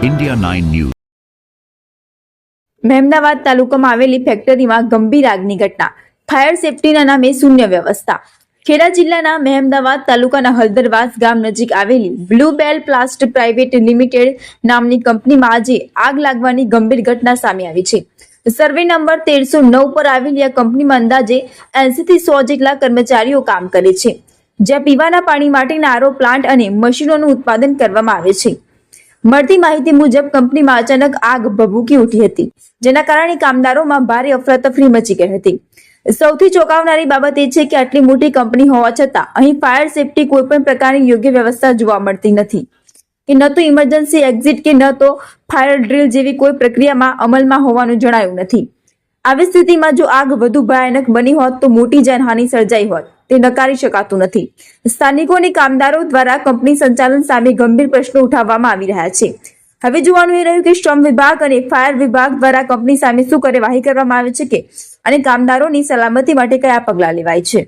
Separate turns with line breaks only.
India 9 News.
Mehmedabad તાલુકામાં આવેલી ફેક્ટરીમાં ગંભીર આગની ઘટના. ફાયર સેફટીના નામે શૂન્ય વ્યવસ્થા. ખેડા જિલ્લાના મહેમદાવાદ તાલુકાના હળદરવાસ ગામ નજીક આવેલી બ્લુબેલ પ્લાસ્ટ પ્રાઇવેટ લિમિટેડ નામની કંપનીમાં આજે આગ લાગવાની ગંભીર ઘટના સામે આવી છે. સર્વે નંબર 1309 પર આવેલી આ કંપનીમાં અંદાજે 80 થી 100 જેટલા કર્મચારીઓ કામ કરે છે, જ્યાં પીવાના પાણી માટેના આરો પ્લાન્ટ અને મશીનોનું ઉત્પાદન કરવામાં આવે છે. મળતી માહિતી મુજબ કંપનીમાં અચાનક આગ ભભૂકી ઉઠી હતી, જેના કારણે કામદારોમાં ભારે અફરાતફરી મચી ગઈ હતી. સૌથી ચોંકાવનારી બાબત એ છે કે આટલી મોટી કંપની હોવા છતાં અહીં ફાયર સેફટી કોઈ પણ પ્રકારની યોગ્ય વ્યવસ્થા જોવા મળતી નથી, કે ન તો ઇમરજન્સી એક્ઝિટ કે ન તો ફાયર ડ્રીલ જેવી કોઈ પ્રક્રિયામાં અમલમાં હોવાનું જણાયું નથી. આવી સ્થિતિમાં જો આગ વધુ ભયાનક બની હોત તો મોટી જાનહાનિ સર્જાઈ હોત, તે નકારી શકાતું નથી. સ્થાનિકો અને કામદારો દ્વારા કંપની સંચાલન સામે ગંભીર પ્રશ્નો ઉઠાવવામાં આવી રહ્યા છે. હવે જોવાનું એ રહ્યું કે શ્રમ વિભાગ અને ફાયર વિભાગ દ્વારા કંપની સામે શું કાર્યવાહી કરવામાં આવે છે અને કામદારોની સલામતી માટે કયા પગલાં લેવાય છે.